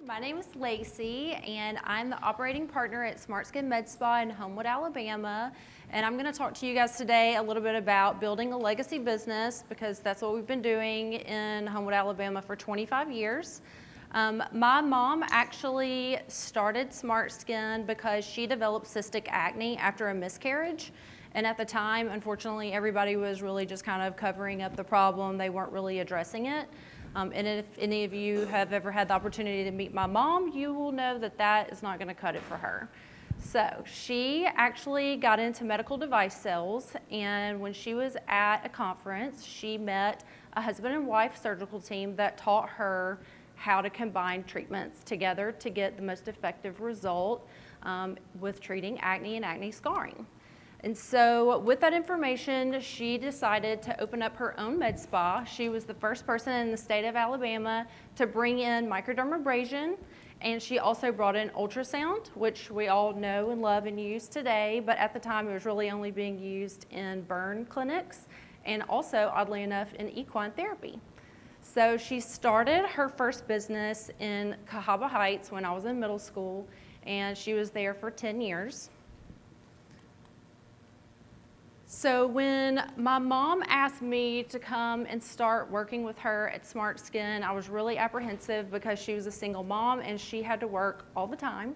My name is Lacey, and I'm the operating partner at Smart Skin Med Spa in Homewood, Alabama. And I'm going to talk to you guys today a little bit about building a legacy business, because that's what we've been doing in Homewood, Alabama for 25 years. My mom actually started Smart Skin because she developed cystic acne after a miscarriage. And at the time, unfortunately, everybody was really just kind of covering up the problem. They weren't really addressing it. And if any of you have ever had the opportunity to meet my mom, you will know that that is not going to cut it for her. So she actually got into medical device sales, and when she was at a conference, she met a husband and wife surgical team that taught her how to combine treatments together to get the most effective result with treating acne and acne scarring. And so with that information, she decided to open up her own med spa. She was the first person in the state of Alabama to bring in microdermabrasion, and she also brought in ultrasound, which we all know and love and use today, but at the time it was really only being used in burn clinics and also, oddly enough, in equine therapy. So she started her first business in Cahaba Heights when I was in middle school, and she was there for 10 years. So when my mom asked me to come and start working with her at Smart Skin, I was really apprehensive because she was a single mom and she had to work all the time,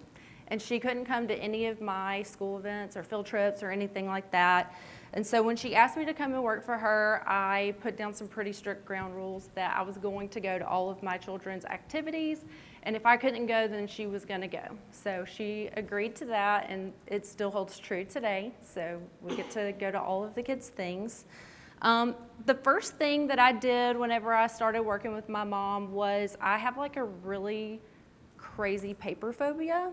and she couldn't come to any of my school events or field trips or anything like that. And so when she asked me to come and work for her, I put down some pretty strict ground rules that I was going to go to all of my children's activities, and if I couldn't go, then she was going to go. So she agreed to that, and it still holds true today. So we get to go to all of the kids' things. The first thing that I did whenever I started working with my mom was I have like a really crazy paper phobia.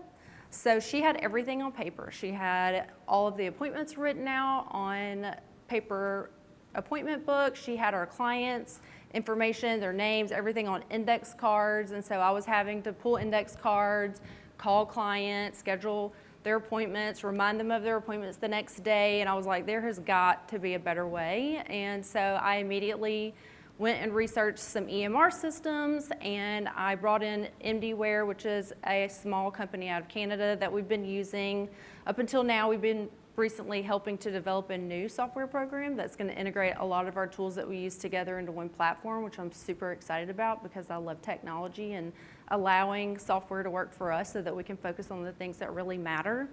So she had everything on paper. She had all of the appointments written out on paper appointment books. She had our clients' information, their names, everything on index cards. And so I was having to pull index cards, call clients, schedule their appointments, remind them of their appointments the next day. And I was like, there has got to be a better way. And so I immediately went and researched some EMR systems, and I brought in MDware, which is a small company out of Canada that we've been using up until now. We've been recently helping to develop a new software program that's going to integrate a lot of our tools that we use together into one platform, which I'm super excited about because I love technology and allowing software to work for us so that we can focus on the things that really matter.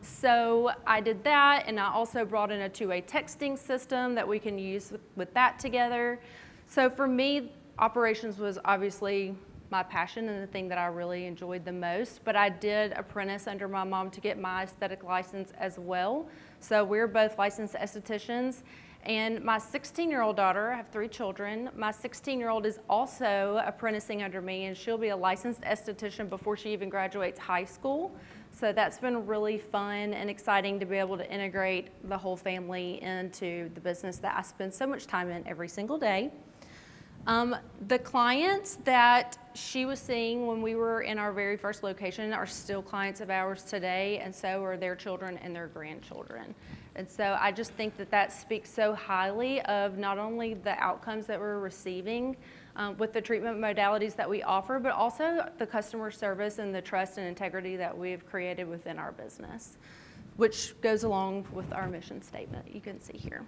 So I did that, and I also brought in a two-way texting system that we can use with that together. So for me, operations was obviously my passion and the thing that I really enjoyed the most, but I did apprentice under my mom to get my aesthetic license as well. So we're both licensed estheticians. And my 16-year-old daughter, I have 3 children, my 16-year-old is also apprenticing under me, and she'll be a licensed esthetician before she even graduates high school. So that's been really fun and exciting to be able to integrate the whole family into the business that I spend so much time in every single day. The clients that she was seeing when we were in our very first location are still clients of ours today, and so are their children and their grandchildren. And so I just think that that speaks so highly of not only the outcomes that we're receiving with the treatment modalities that we offer, but also the customer service and the trust and integrity that we've created within our business, which goes along with our mission statement you can see here.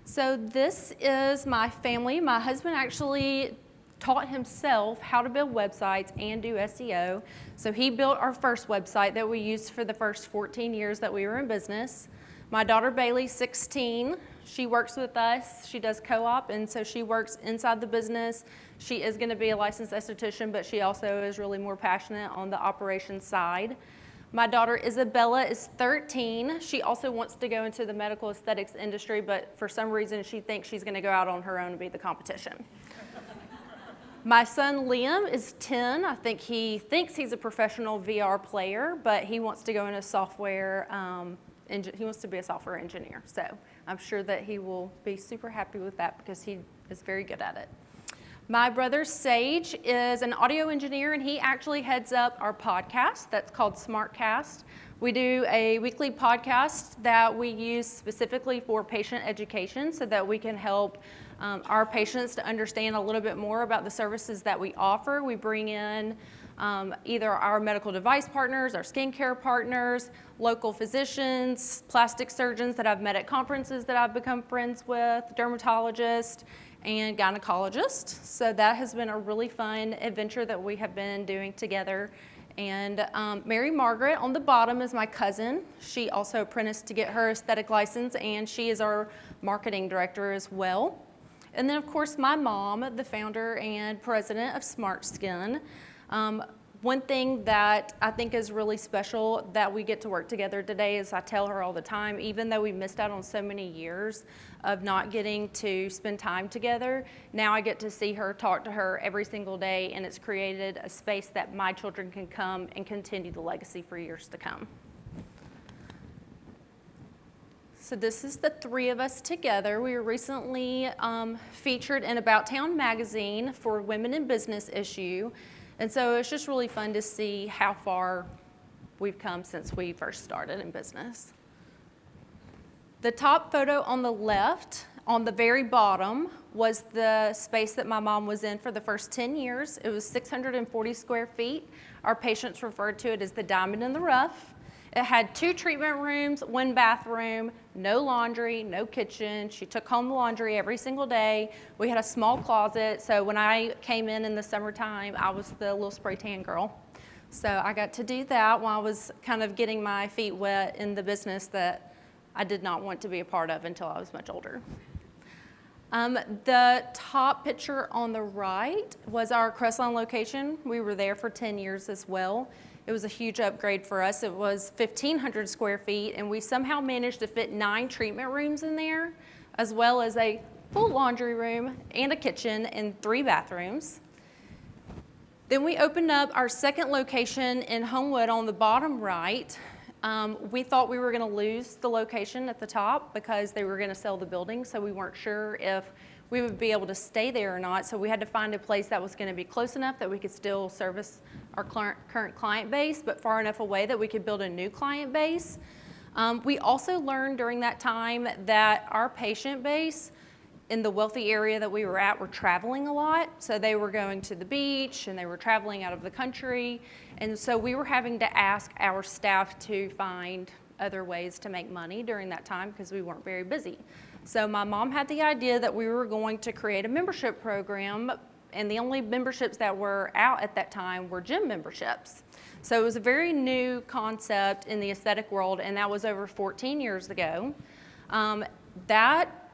So this is my family. My husband actually taught himself how to build websites and do SEO. So he built our first website that we used for the first 14 years that we were in business. My daughter Bailey's 16. She works with us. She does co-op, and so she works inside the business. She is going to be a licensed esthetician, but she also is really more passionate on the operations side. My daughter Isabella is 13. She also wants to go into the medical aesthetics industry, but for some reason she thinks she's going to go out on her own and be the competition. My son Liam is 10. I think he thinks he's a professional VR player, but he wants to go into software. He wants to be a software engineer. So I'm sure that he will be super happy with that because he is very good at it. My brother Sage is an audio engineer, and he actually heads up our podcast that's called SmartCast. We do a weekly podcast that we use specifically for patient education so that we can help our patients to understand a little bit more about the services that we offer. We bring in either our medical device partners, our skincare partners, local physicians, plastic surgeons that I've met at conferences that I've become friends with, dermatologists, and gynecologist. So that has been a really fun adventure that we have been doing together. And Mary Margaret on the bottom is my cousin. She also apprenticed to get her aesthetic license, and she is our marketing director as well. And then of course my mom, the founder and president of Smart Skin. One thing that I think is really special that we get to work together today is I tell her all the time, even though we missed out on so many years of not getting to spend time together, now I get to see her, talk to her every single day, and it's created a space that my children can come and continue the legacy for years to come. So this is the three of us together. We were recently featured in About Town magazine for Women in Business issue. And so it's just really fun to see how far we've come since we first started in business. The top photo on the left, on the very bottom, was the space that my mom was in for the first 10 years. It was 640 square feet. Our patients referred to it as the diamond in the rough. It had 2 treatment rooms, 1 bathroom, no laundry, no kitchen. She took home the laundry every single day. We had a small closet, so when I came in the summertime, I was the little spray tan girl. So I got to do that while I was kind of getting my feet wet in the business that I did not want to be a part of until I was much older. The top picture on the right was our Crestline location. We were there for 10 years as well. It was a huge upgrade for us. It was 1,500 square feet, and we somehow managed to fit 9 treatment rooms in there, as well as a full laundry room and a kitchen and 3 bathrooms. Then we opened up our second location in Homewood on the bottom right. We thought we were going to lose the location at the top because they were going to sell the building, so we weren't sure if we would be able to stay there or not. So we had to find a place that was going to be close enough that we could still service our current client base, but far enough away that we could build a new client base. We also learned during that time that our patient base in the wealthy area that we were at were traveling a lot. So they were going to the beach and they were traveling out of the country. And so we were having to ask our staff to find other ways to make money during that time because we weren't very busy. So my mom had the idea that we were going to create a membership program, and the only memberships that were out at that time were gym memberships. So it was a very new concept in the aesthetic world, and that was over 14 years ago. That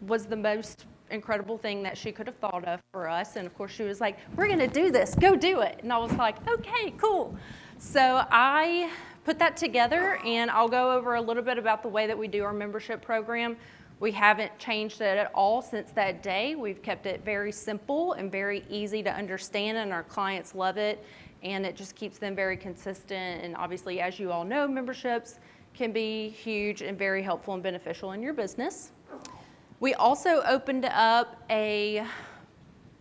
was the most incredible thing that she could have thought of for us. And of course she was like, we're gonna do this, go do it. And I was like, okay, cool. So I put that together, and I'll go over a little bit about the way that we do our membership program. We haven't changed it at all since that day. We've kept it very simple and very easy to understand, and our clients love it, and it just keeps them very consistent. And obviously, as you all know, memberships can be huge and very helpful and beneficial in your business. We also opened up a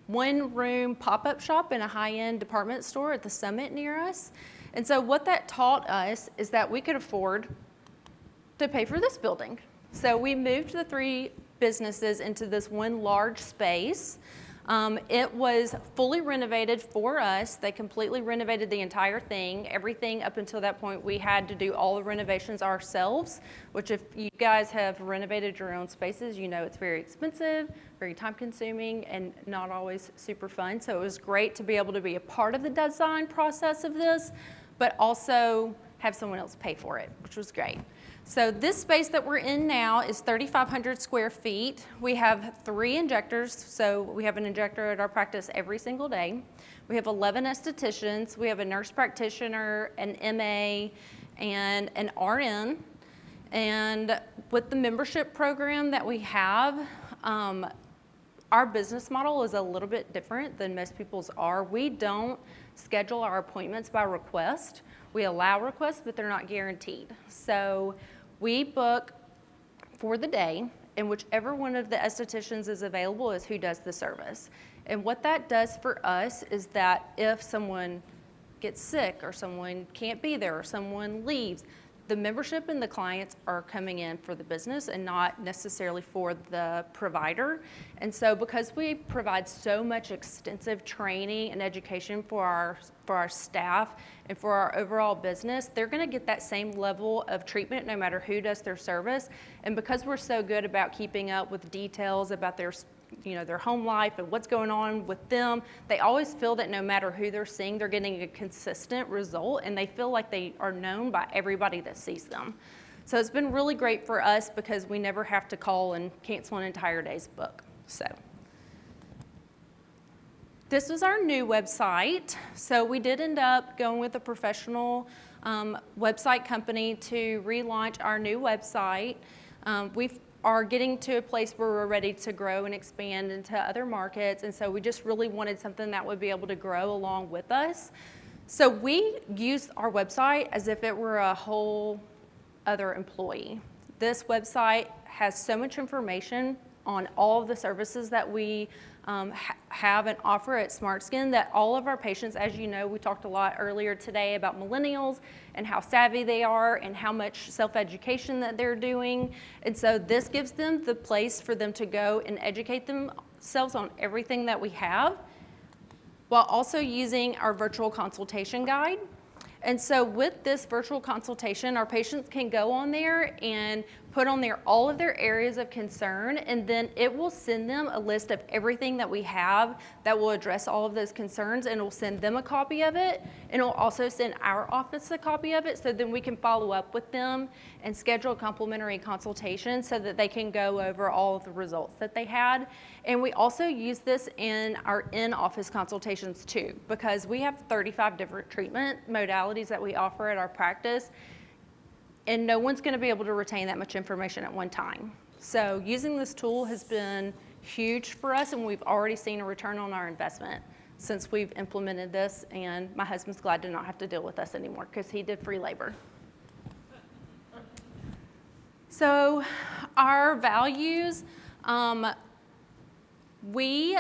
1-room pop-up shop in a high-end department store at the Summit near us. And so what that taught us is that we could afford to pay for this building. So we moved the 3 businesses into this one large space. It was fully renovated for us. They completely renovated the entire thing. Everything up until that point, we had to do all the renovations ourselves, which if you guys have renovated your own spaces, you know it's very expensive, very time consuming, and not always super fun. So it was great to be able to be a part of the design process of this, but also have someone else pay for it, which was great. So this space that we're in now is 3,500 square feet. We have 3 injectors, so we have an injector at our practice every single day. We have 11 estheticians. We have a nurse practitioner, an MA, and an RN. And with the membership program that we have, our business model is a little bit different than most people's are. We don't schedule our appointments by request. We allow requests, but they're not guaranteed. So we book for the day, and whichever one of the estheticians is available is who does the service. And what that does for us is that if someone gets sick or someone can't be there or someone leaves, the membership and the clients are coming in for the business and not necessarily for the provider. And so because we provide so much extensive training and education for our staff and for our overall business, they're going to get that same level of treatment no matter who does their service. And because we're so good about keeping up with details about their home life and what's going on with them, they always feel that no matter who they're seeing, they're getting a consistent result, and they feel like they are known by everybody that sees them. So it's been really great for us because we never have to call and cancel an entire day's book. So this was our new website. So we did end up going with a professional website company to relaunch our new website. We are getting to a place where we're ready to grow and expand into other markets, and so we just really wanted something that would be able to grow along with us. So we use our website as if it were a whole other employee. This website has so much information on all of the services that we have and offer at SmartSkin that all of our patients, as you know, we talked a lot earlier today about millennials and how savvy they are and how much self-education that they're doing. And so this gives them the place for them to go and educate themselves on everything that we have, while also using our virtual consultation guide. And so with this virtual consultation, our patients can go on there and put on there all of their areas of concern, and then it will send them a list of everything that we have that will address all of those concerns, and it will send them a copy of it, and it will also send our office a copy of it, so then we can follow up with them and schedule a complimentary consultation so that they can go over all of the results that they had. And we also use this in our in-office consultations too, because we have 35 different treatment modalities that we offer at our practice, and no one's going to be able to retain that much information at one time. So using this tool has been huge for us, and we've already seen a return on our investment since we've implemented this, and my husband's glad to not have to deal with us anymore because he did free labor. So our values, we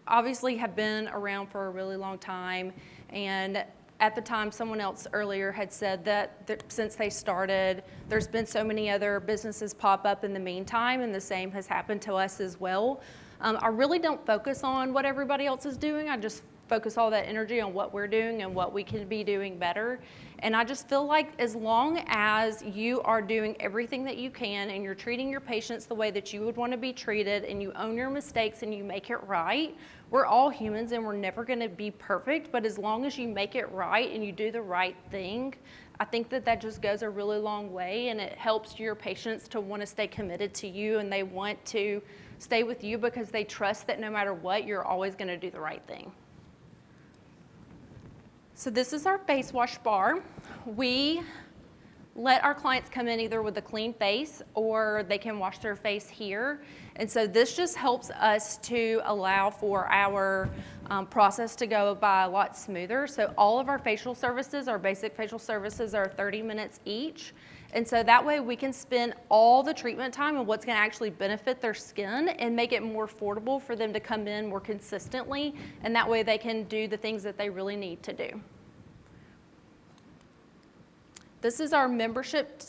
obviously have been around for a really long time, and at the time, someone else earlier had said that since they started, there's been so many other businesses pop up in the meantime, and the same has happened to us as well. I really don't focus on what everybody else is doing. I just focus all that energy on what we're doing and what we can be doing better. And I just feel like as long as you are doing everything that you can and you're treating your patients the way that you would want to be treated, and you own your mistakes and you make it right, we're all humans and we're never going to be perfect, but as long as you make it right and you do the right thing, I think that that just goes a really long way, and it helps your patients to want to stay committed to you, and they want to stay with you because they trust that no matter what, you're always going to do the right thing. So this is our face wash bar. We let our clients come in either with a clean face or they can wash their face here. And so this just helps us to allow for our process to go by a lot smoother. So all of our facial services, our basic facial services, are 30 minutes each. And so that way we can spend all the treatment time on what's going to actually benefit their skin and make it more affordable for them to come in more consistently. And that way they can do the things that they really need to do. This is our membership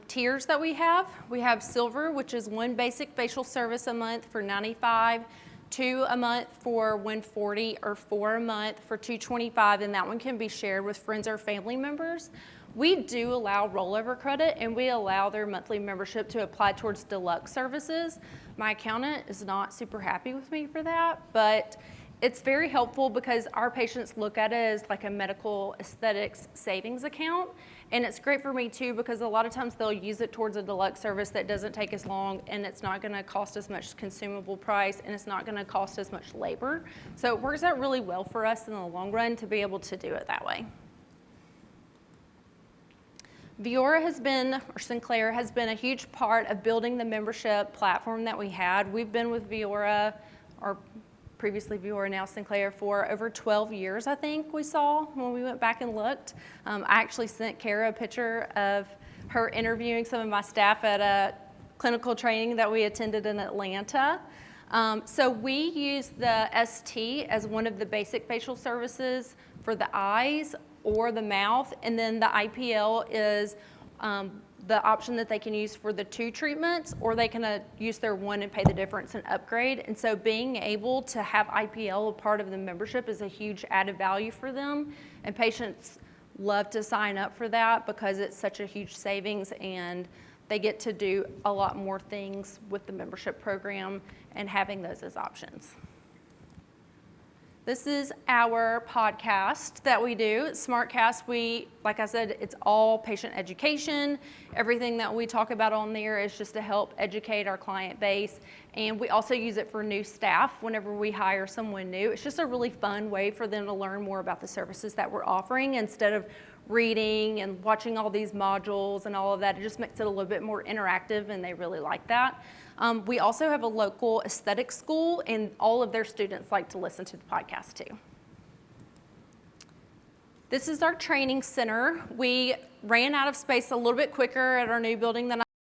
tiers that we have. We have Silver, which is one basic facial service a month for $95, 2 a month for $140, or 4 a month for $225, and that one can be shared with friends or family members. We do allow rollover credit, and we allow their monthly membership to apply towards deluxe services. My accountant is not super happy with me for that, but it's very helpful because our patients look at it as like a medical aesthetics savings account. And it's great for me too because a lot of times they'll use it towards a deluxe service that doesn't take as long, and it's not going to cost as much consumable price, and it's not going to cost as much labor. So it works out really well for us in the long run to be able to do it that way. Viora has been, or Sinclair has been, a huge part of building the membership platform that we had. We've been with Viora, or previously Viora, now Sinclair, for over 12 years, I think we saw when we went back and looked. I actually sent Kara a picture of her interviewing some of my staff at a clinical training that we attended in Atlanta. So we use the ST as one of the basic facial services for the eyes or the mouth, and then the IPL is the option that they can use for the 2 treatments, or they can use their 1 and pay the difference and upgrade. And so being able to have IPL a part of the membership is a huge added value for them, and patients love to sign up for that because it's such a huge savings, and they get to do a lot more things with the membership program and having those as options. This is our podcast that we do, SmartCast. Like I said, it's all patient education. Everything that we talk about on there is just to help educate our client base. And we also use it for new staff whenever we hire someone new. It's just a really fun way for them to learn more about the services that we're offering instead of reading and watching all these modules and all of that. It just makes it a little bit more interactive, and they really like that. We also have a local aesthetic school, and all of their students like to listen to the podcast too. This is our training center. We ran out of space a little bit quicker at our new building than